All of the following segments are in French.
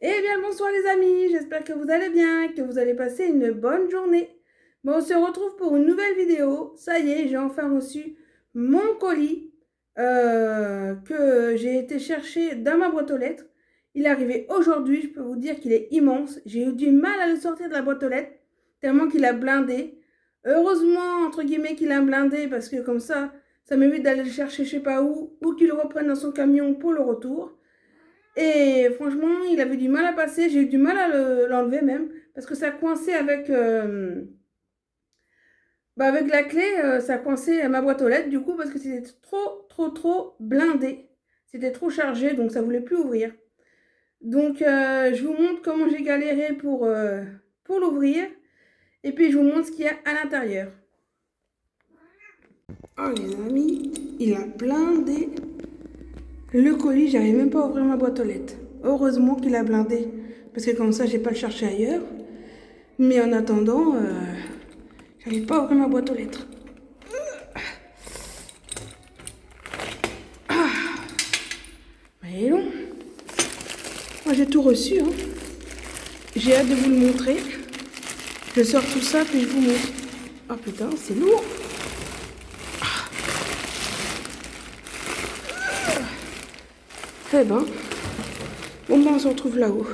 Eh bien, bonsoir les amis, j'espère que vous allez bien, que vous allez passer une bonne journée. Bon, on se retrouve pour une nouvelle vidéo. Ça y est, j'ai enfin reçu mon colis que j'ai été chercher dans ma boîte aux lettres. Il est arrivé aujourd'hui, je peux vous dire qu'il est immense. J'ai eu du mal à le sortir de la boîte aux lettres, tellement qu'il a blindé. Heureusement, entre guillemets, qu'il a blindé, parce que comme ça m'évite d'aller le chercher je sais pas où, ou qu'il le reprenne dans son camion pour le retour. Et franchement, il avait du mal à passer. J'ai eu du mal à l'enlever même. Parce que ça coinçait avec la clé. Ça coinçait à ma boîte aux lettres. Du coup, parce que c'était trop blindé. C'était trop chargé. Donc, ça ne voulait plus ouvrir. Donc, je vous montre comment j'ai galéré pour l'ouvrir. Et puis, je vous montre ce qu'il y a à l'intérieur. Oh, les amis, il a blindé le colis. J'arrive même pas à ouvrir ma boîte aux lettres. Heureusement qu'il a blindé. Parce que comme ça, j'ai pas le chercher ailleurs. Mais en attendant, j'arrive pas à ouvrir ma boîte aux lettres. Mais non. Moi, j'ai tout reçu. Hein. J'ai hâte de vous le montrer. Je sors tout ça, puis je vous montre. Oh putain, c'est lourd. Eh ben. Bon, ben, on se retrouve là-haut.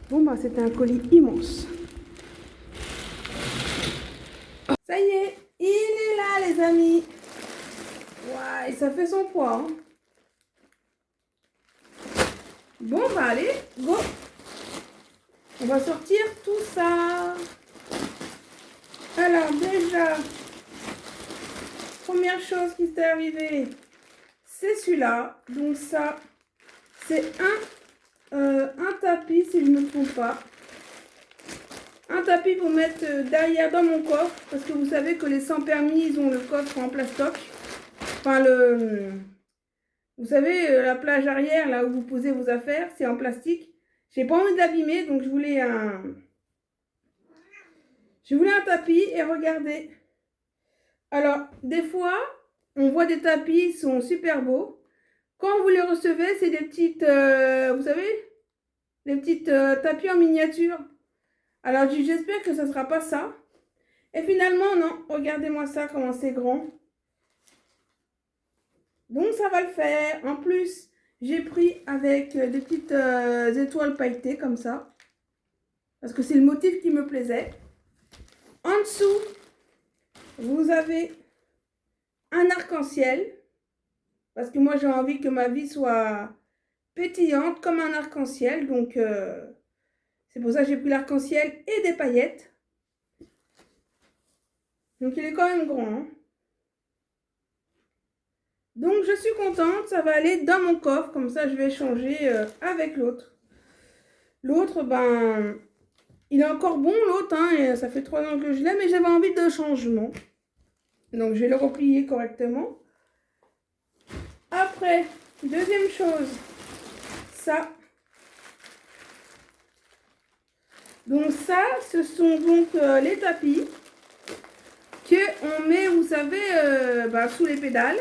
Bon, ben, c'était un colis immense. Ça y est, il est là, les amis. Ouais, ça fait son poids. Hein. Bon, bah allez, go. On va sortir tout ça. Alors déjà, première chose qui s'est arrivée, c'est celui-là. Donc ça, c'est un tapis, si je ne me trompe pas. Un tapis pour mettre derrière dans mon coffre. Parce que vous savez que les sans permis, ils ont le coffre en plastoc. Enfin, vous savez, la plage arrière, là où vous posez vos affaires, c'est en plastique. J'ai pas envie de l'abîmer, donc je voulais un tapis. Et regardez. Alors, des fois, on voit des tapis, ils sont super beaux. Quand vous les recevez, c'est des petites, vous savez, des petites tapis en miniature. Alors, j'espère que ça ne sera pas ça. Et finalement, non. Regardez-moi ça, comment c'est grand. Donc, ça va le faire. En plus, j'ai pris avec des petites étoiles pailletées, comme ça. Parce que c'est le motif qui me plaisait. En dessous, vous avez un arc-en-ciel. Parce que moi, j'ai envie que ma vie soit pétillante comme un arc-en-ciel. Donc, c'est pour ça que j'ai pris l'arc-en-ciel et des paillettes. Donc, il est quand même grand. Hein. Donc, je suis contente. Ça va aller dans mon coffre. Comme ça, je vais échanger avec l'autre. L'autre, ben, il est encore bon, l'autre. Hein, et ça fait 3 ans que je l'ai. Mais j'avais envie de changement. Donc, je vais le replier correctement. Après, deuxième chose. Ça. Donc, ça, ce sont donc les tapis. Qu'on met, vous savez, sous les pédales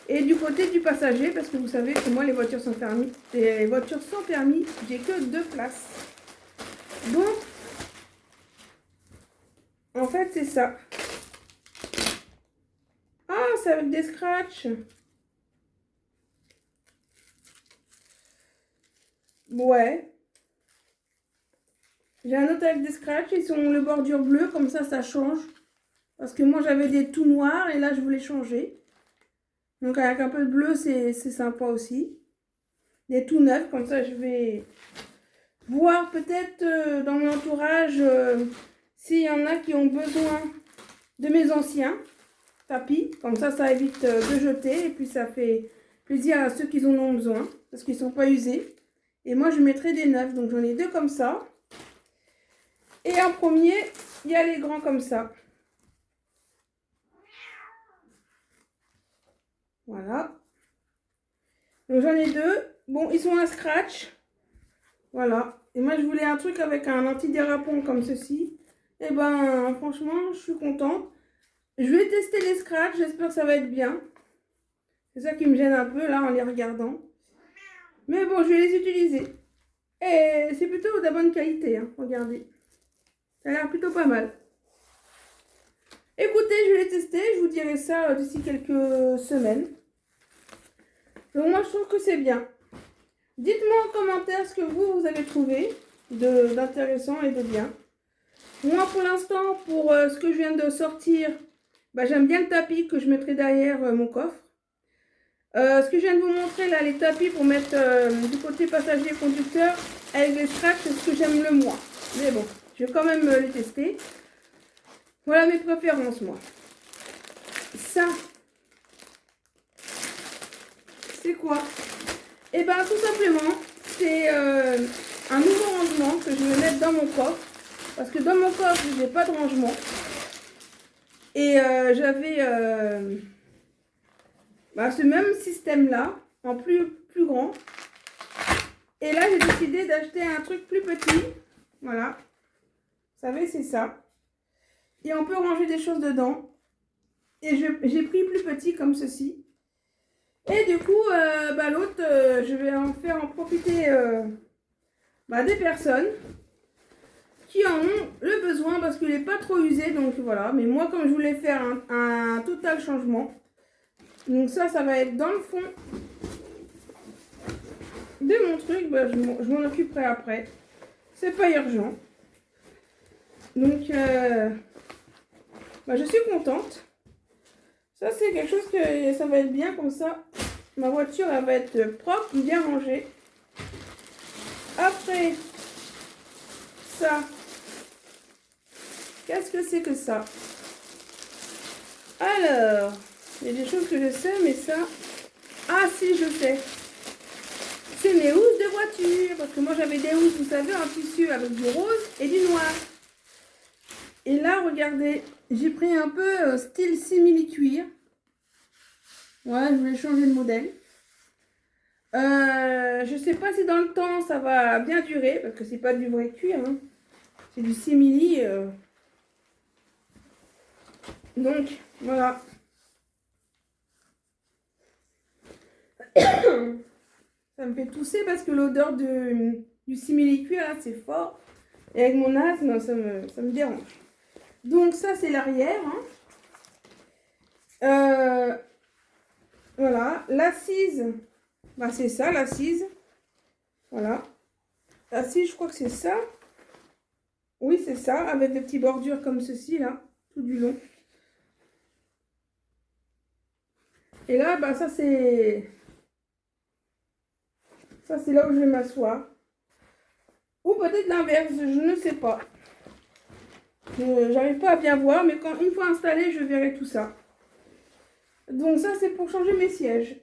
et du côté du passager, parce que vous savez que moi, les voitures sans permis, j'ai que 2 places. Donc, en fait, c'est ça. Ah, c'est avec des scratchs. Ouais. J'ai un autre avec des scratchs, ils sont le bordure bleue, comme ça change. Parce que moi, j'avais des tout noirs et là, je voulais changer. Donc, avec un peu de bleu, c'est sympa aussi. Des tout neufs, comme ça, je vais voir peut-être dans mon entourage s'il y en a qui ont besoin de mes anciens tapis. Comme ça évite de jeter et puis ça fait plaisir à ceux qui en ont besoin parce qu'ils ne sont pas usés. Et moi, je mettrai des neufs. Donc, j'en ai 2 comme ça. Et en premier, il y a les grands comme ça. Voilà. Donc, j'en ai 2. Bon, ils sont à scratch. Voilà. Et moi, je voulais un truc avec un antidérapant comme ceci. Et ben, franchement, je suis contente. Je vais tester les scratchs. J'espère que ça va être bien. C'est ça qui me gêne un peu, là, en les regardant. Mais bon, je vais les utiliser. Et c'est plutôt de la bonne qualité, hein. Regardez. Ça a l'air plutôt pas mal. Écoutez, je vais les tester. Je vous dirai ça d'ici quelques semaines. Donc moi, je trouve que c'est bien. Dites-moi en commentaire ce que vous avez trouvé d'intéressant et de bien. Moi, pour l'instant, pour ce que je viens de sortir, bah, j'aime bien le tapis que je mettrai derrière mon coffre. Ce que je viens de vous montrer, là, les tapis pour mettre du côté passager conducteur avec les straps, c'est ce que j'aime le moins. Mais bon, je vais quand même les tester. Voilà mes préférences, moi. Ça, c'est quoi? Et ben tout simplement, c'est un nouveau rangement que je vais mettre dans mon coffre. Parce que dans mon coffre, je n'ai pas de rangement. Et j'avais ce même système-là, en plus grand. Et là, j'ai décidé d'acheter un truc plus petit. Voilà. Vous savez, c'est ça. Et on peut ranger des choses dedans. Et j'ai pris plus petit comme ceci. Et du coup, l'autre, je vais en faire en profiter des personnes qui en ont le besoin parce qu'il n'est pas trop usé. Donc voilà. Mais moi, comme je voulais faire un total changement, donc ça va être dans le fond de mon truc. Je m'en occuperai après. C'est pas urgent. Donc, je suis contente. Ça, c'est quelque chose que ça va être bien comme ça. Ma voiture, elle va être propre, bien rangée. Après, ça. Qu'est-ce que c'est que ça? Alors, il y a des choses que je sais, mais ça... Ah si, je sais. C'est mes housses de voiture. Parce que moi, j'avais des housses, vous savez, en tissu avec du rose et du noir. Et là, regardez, j'ai pris un peu style simili-cuir. Voilà, je voulais changer de modèle. Je sais pas si dans le temps, ça va bien durer. Parce que c'est pas du vrai cuir. Hein. C'est du simili. Donc, voilà. Ça me fait tousser parce que l'odeur du simili-cuir, c'est fort. Et avec mon asthme, ça me dérange. Donc, ça, c'est l'arrière. Hein. Voilà. L'assise, c'est ça, l'assise. Voilà. L'assise, je crois que c'est ça. Oui, c'est ça, avec des petites bordures comme ceci, là, tout du long. Et là, ça, c'est là où je vais m'asseoir. Ou peut-être l'inverse, je ne sais pas. J'arrive pas à bien voir, mais une fois installé, je verrai tout ça. Donc ça, c'est pour changer mes sièges.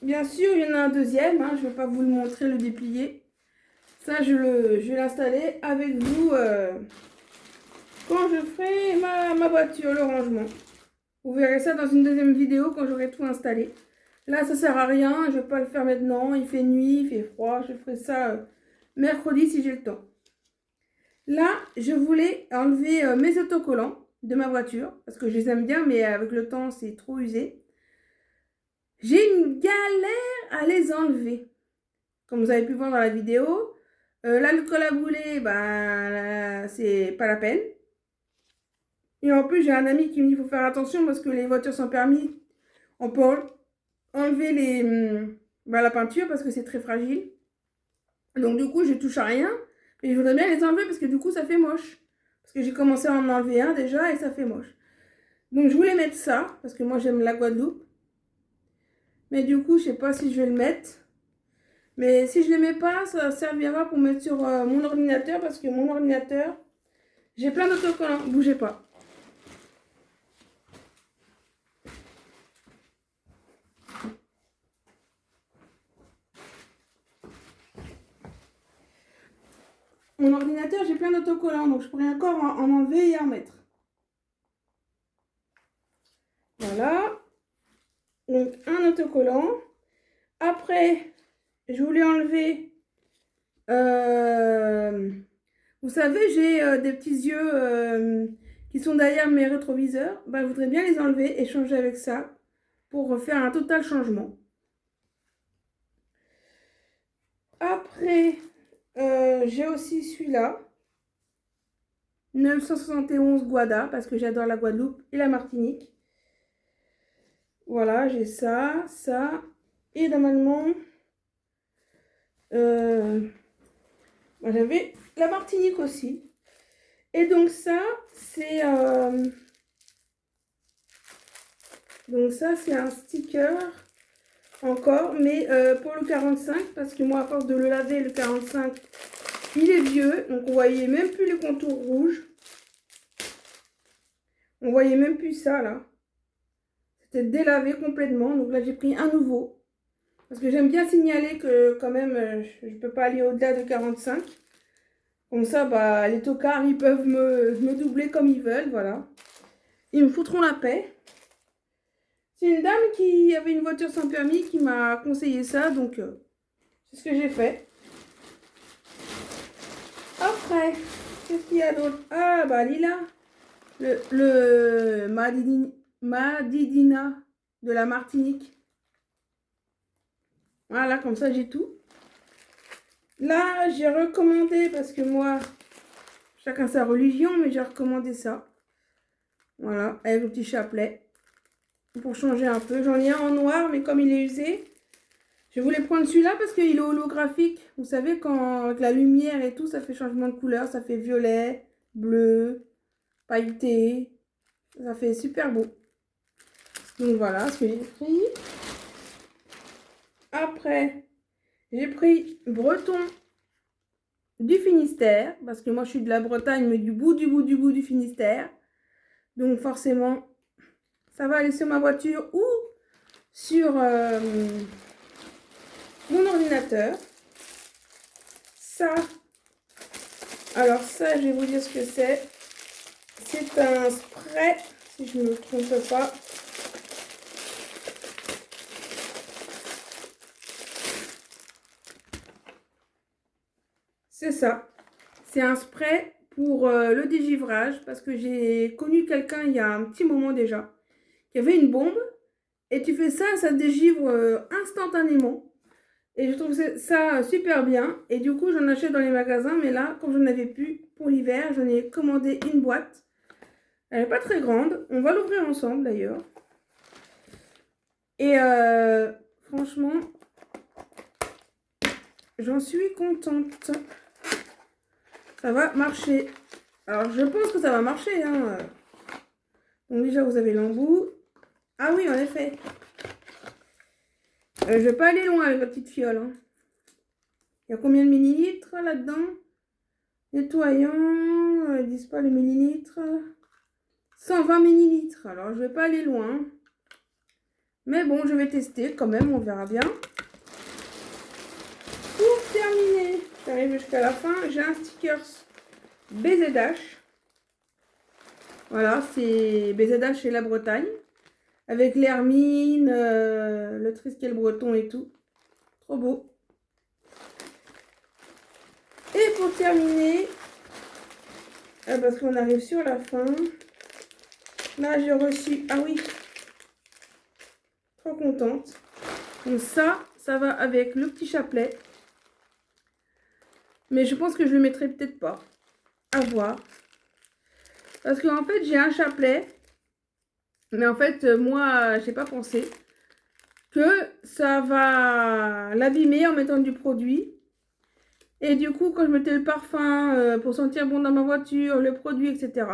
Bien sûr, il y en a un deuxième. Hein, je ne vais pas vous le montrer, le déplier. Ça, je vais l'installer avec vous quand je ferai ma voiture, le rangement. Vous verrez ça dans une deuxième vidéo quand j'aurai tout installé. Là, ça sert à rien. Je ne vais pas le faire maintenant. Il fait nuit, il fait froid. Je ferai ça mercredi si j'ai le temps. Là, je voulais enlever mes autocollants de ma voiture. Parce que je les aime bien, mais avec le temps, c'est trop usé. J'ai une galère à les enlever. Comme vous avez pu voir dans la vidéo. Là, le colle à bouler, c'est pas la peine. Et en plus, j'ai un ami qui me dit qu'il faut faire attention parce que les voitures sans permis, on peut enlever la peinture parce que c'est très fragile. Donc du coup, je touche à rien. Mais je voudrais bien les enlever parce que du coup, ça fait moche. Parce que j'ai commencé à en enlever un déjà et ça fait moche. Donc je voulais mettre ça parce que moi, j'aime la Guadeloupe. Mais du coup, je sais pas si je vais le mettre. Mais si je ne le mets pas, ça servira pour mettre sur mon ordinateur parce que mon ordinateur, j'ai plein d'autocollants. Bougez pas. Mon ordinateur, j'ai plein d'autocollants, donc je pourrais encore en enlever et en mettre. Voilà. Donc, un autocollant. Après, je voulais enlever... vous savez, j'ai des petits yeux qui sont derrière mes rétroviseurs. Je voudrais bien les enlever et changer avec ça pour faire un total changement. Après, j'ai aussi celui-là. 971 Guada, parce que j'adore la Guadeloupe et la Martinique. Voilà, j'ai ça, ça. Et normalement, j'avais la Martinique aussi. Et donc ça, c'est un sticker encore, mais pour le 45, parce que moi, à force de le laver, le 45, il est vieux. Donc on voyait même plus les contours rouges. On voyait même plus ça, là. C'était délavé complètement. Donc là, j'ai pris un nouveau. Parce que j'aime bien signaler que quand même, je ne peux pas aller au-delà de 45. Comme ça, bah, les tocards, ils peuvent me doubler comme ils veulent, voilà. Ils me foutront la paix. C'est une dame qui avait une voiture sans permis qui m'a conseillé ça, donc c'est ce que j'ai fait. Après, qu'est-ce qu'il y a d'autre? Ah, bah, Lila, le Madidina de la Martinique. Voilà, comme ça, j'ai tout. Là, j'ai recommandé, parce que moi, chacun sa religion, mais j'ai recommandé ça. Voilà, avec le petit chapelet. Pour changer un peu. J'en ai un en noir, mais comme il est usé, je voulais prendre celui-là parce qu'il est holographique. Vous savez, quand avec la lumière et tout, ça fait changement de couleur. Ça fait violet, bleu, pailleté. Ça fait super beau. Donc voilà ce que j'ai pris. Après, j'ai pris breton du Finistère. Parce que moi, je suis de la Bretagne, mais du bout du Finistère. Donc forcément, ça va aller sur ma voiture ou sur mon ordinateur. Ça, alors ça, je vais vous dire ce que c'est. C'est un spray, si je ne me trompe pas. C'est ça. C'est un spray pour le dégivrage, parce que j'ai connu quelqu'un il y a un petit moment déjà, qui avait une bombe, et tu fais ça, ça dégivre instantanément. Et je trouve ça super bien. Et du coup, j'en achète dans les magasins, mais là, comme j'en avais plus pour l'hiver, j'en ai commandé une boîte. Elle n'est pas très grande. On va l'ouvrir ensemble d'ailleurs. Et franchement, j'en suis contente. Ça va marcher. Alors, je pense que ça va marcher, hein. Donc déjà, vous avez l'embout. Ah oui, en effet. Je vais pas aller loin avec la petite fiole, hein. Il y a combien de millilitres là-dedans? Nettoyant, ils disent pas le millilitre. 120 millilitres. Alors, je vais pas aller loin. Mais bon, je vais tester quand même, on verra bien. Pour terminer, j'arrive jusqu'à la fin, j'ai un sticker BZH. Voilà, c'est BZH chez la Bretagne. Avec l'hermine, le triskel breton et tout. Trop beau. Et pour terminer, parce qu'on arrive sur la fin, là j'ai reçu, ah oui, trop contente. Donc ça va avec le petit chapelet. Mais je pense que je le mettrai peut-être pas. À voir. Parce qu'en fait, j'ai un chapelet. Mais en fait, moi, j'ai pas pensé que ça va l'abîmer en mettant du produit. Et du coup, quand je mettais le parfum pour sentir bon dans ma voiture, le produit, etc.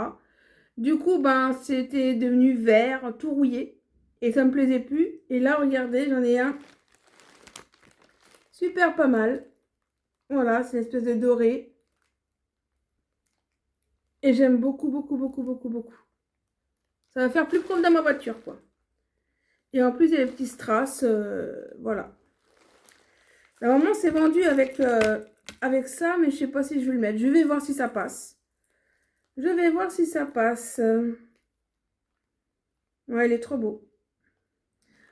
Du coup, ben, c'était devenu vert, tout rouillé. Et ça me plaisait plus. Et là, regardez, j'en ai un super pas mal. Voilà, c'est une espèce de doré. Et j'aime beaucoup, beaucoup, beaucoup, beaucoup, beaucoup. Ça va faire plus propre dans ma voiture, quoi. Et en plus, il y a des petits strass, voilà. Normalement, c'est vendu avec ça, mais je sais pas si je vais le mettre. Je vais voir si ça passe. Je vais voir si ça passe. Ouais, il est trop beau.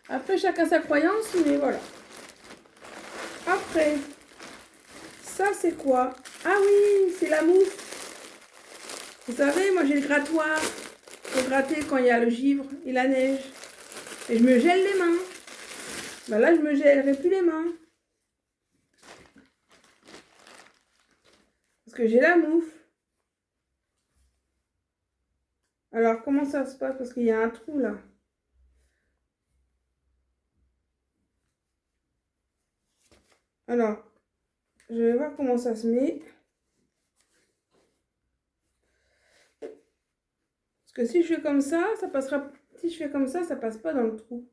Après, chacun sa croyance, mais voilà. Après, ça, c'est quoi? Ah oui, c'est la mousse. Vous savez, moi, j'ai le grattoir pour gratter quand il y a le givre et la neige. Et je me gèle les mains. Bah là, je me gèlerai plus les mains. Parce que j'ai la mouffe. Alors, comment ça se passe? Parce qu'il y a un trou là. Alors, je vais voir comment ça se met. Parce que si je fais comme ça passera. Si je fais comme ça passe pas dans le trou.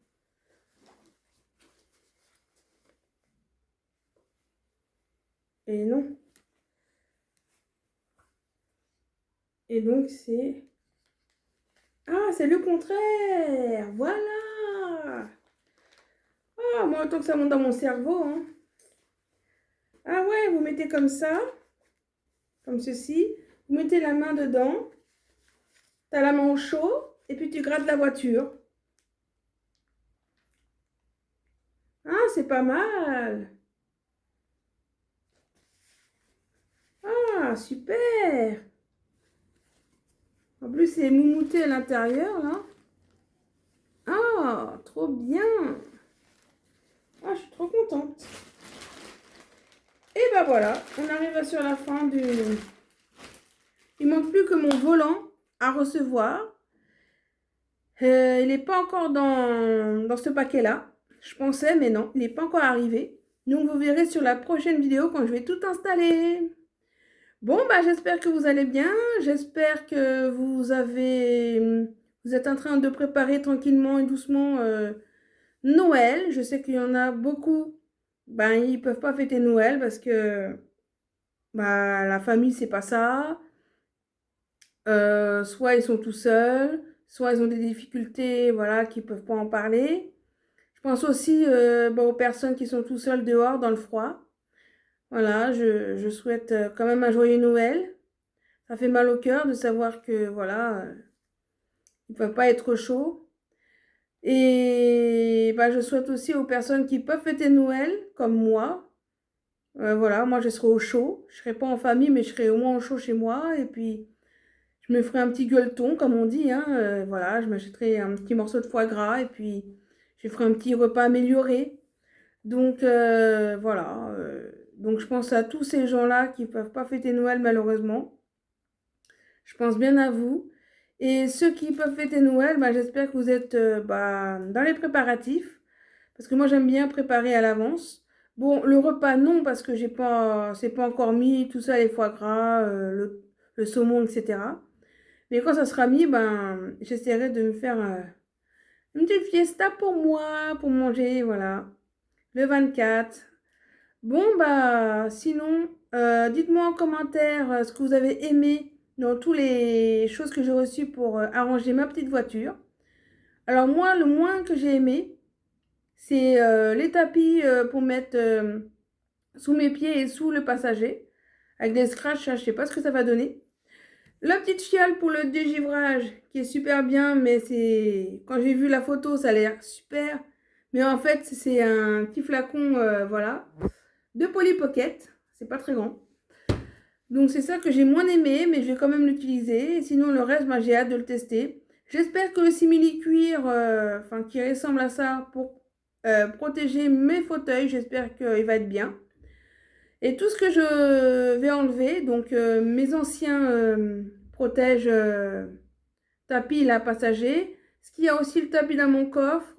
Et non. Et donc, c'est... Ah, c'est le contraire. Voilà. Ah, moi, autant que ça monte dans mon cerveau, hein. Ah ouais, vous mettez comme ça, comme ceci. Vous mettez la main dedans. Tu as la main au chaud. Et puis, tu grattes la voiture. Ah, c'est pas mal. Ah, super. En plus, c'est moumouté à l'intérieur, là. Ah, trop bien. Ah, je suis trop contente. Et ben voilà, on arrive sur la fin du... Il manque plus que mon volant à recevoir. Il n'est pas encore dans ce paquet-là. Je pensais, mais non, il n'est pas encore arrivé. Donc, vous verrez sur la prochaine vidéo quand je vais tout installer. Bon, bah, j'espère que vous allez bien. J'espère que vous êtes en train de préparer tranquillement et doucement Noël. Je sais qu'il y en a beaucoup. Ben, ils peuvent pas fêter Noël parce que bah, la famille, c'est pas ça. Soit ils sont tout seuls, soit ils ont des difficultés, voilà, qui peuvent pas en parler. Je pense aussi bah, aux personnes qui sont tout seules dehors dans le froid. Voilà, je souhaite quand même un joyeux Noël. Ça fait mal au cœur de savoir que, voilà, ils peuvent pas être chauds. Et bah, je souhaite aussi aux personnes qui peuvent fêter Noël, comme moi. Voilà, moi je serai au chaud. Je serai pas en famille, mais je serai au moins au chaud chez moi. Et puis, je me ferai un petit gueuleton, comme on dit, hein. Voilà, je m'achèterai un petit morceau de foie gras et puis je ferai un petit repas amélioré. Donc, voilà. Donc, je pense à tous ces gens-là qui ne peuvent pas fêter Noël, malheureusement. Je pense bien à vous. Et ceux qui peuvent fêter Noël, bah, j'espère que vous êtes bah, dans les préparatifs. Parce que moi, j'aime bien préparer à l'avance. Bon, le repas, non, parce que c'est pas encore mis, tout ça, les foie gras, le saumon, etc. Mais quand ça sera mis, ben, j'essaierai de me faire une petite fiesta pour moi, pour manger, voilà, le 24. Bon, bah, sinon, dites-moi en commentaire ce que vous avez aimé dans toutes les choses que j'ai reçues pour arranger ma petite voiture. Alors moi, le moins que j'ai aimé, c'est les tapis pour mettre sous mes pieds et sous le passager. Avec des scratchs, je sais pas ce que ça va donner. La petite fiole pour le dégivrage qui est super bien, mais c'est quand j'ai vu la photo, ça a l'air super. Mais en fait, c'est un petit flacon, voilà, de Polly Pocket. C'est pas très grand. Donc c'est ça que j'ai moins aimé, mais je vais quand même l'utiliser. Sinon, le reste, ben, j'ai hâte de le tester. J'espère que le simili-cuir, enfin qui ressemble à ça pour protéger mes fauteuils, j'espère qu'il va être bien. Et tout ce que je vais enlever, donc mes anciens protèges tapis là, passagers, ce qu'il y a aussi le tapis dans mon coffre,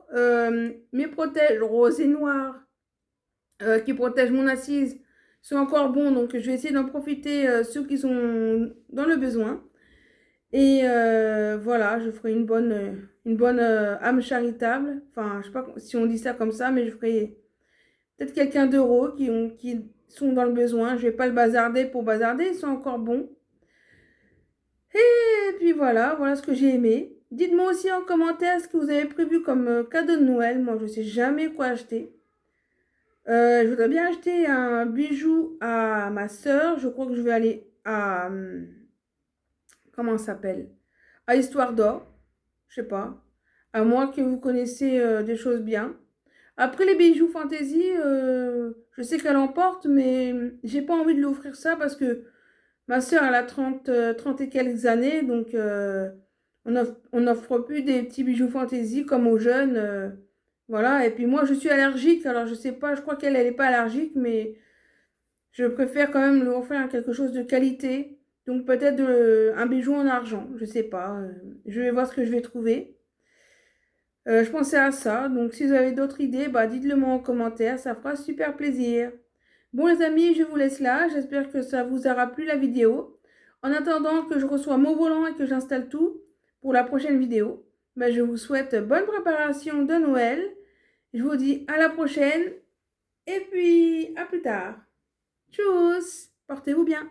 mes protèges roses et noirs qui protègent mon assise sont encore bons, donc je vais essayer d'en profiter ceux qui sont dans le besoin. Et voilà, je ferai une bonne âme charitable. Enfin, je sais pas si on dit ça comme ça, mais je ferai peut-être quelqu'un d'euros qui sont dans le besoin. Je vais pas le bazarder pour bazarder, ils sont encore bons. Et puis voilà, voilà ce que j'ai aimé. Dites-moi aussi en commentaire ce que vous avez prévu comme cadeau de Noël. Moi, je ne sais jamais quoi acheter. Je voudrais bien acheter un bijou à ma soeur. Je crois que je vais aller à... comment ça s'appelle? À Histoire d'Or. Je sais pas. À moins que vous connaissez des choses bien. Après les bijoux fantaisie, je sais qu'elle en porte, mais j'ai pas envie de lui offrir ça parce que ma soeur, elle a 30 et quelques années, donc on n'offre plus des petits bijoux fantaisie comme aux jeunes. Voilà, et puis moi, je suis allergique, alors je sais pas, je crois qu'elle n'est pas allergique, mais Je préfère quand même lui offrir quelque chose de qualité. Donc peut-être un bijou en argent, je sais pas. Je vais voir ce que je vais trouver. Je pensais à ça, donc si vous avez d'autres idées, bah dites-le moi en commentaire, ça fera super plaisir. Bon les amis, je vous laisse là, j'espère que ça vous aura plu la vidéo. En attendant que je reçois mon volant et que j'installe tout pour la prochaine vidéo, bah, je vous souhaite bonne préparation de Noël. Je vous dis à la prochaine et puis à plus tard. Tchuss, portez-vous bien.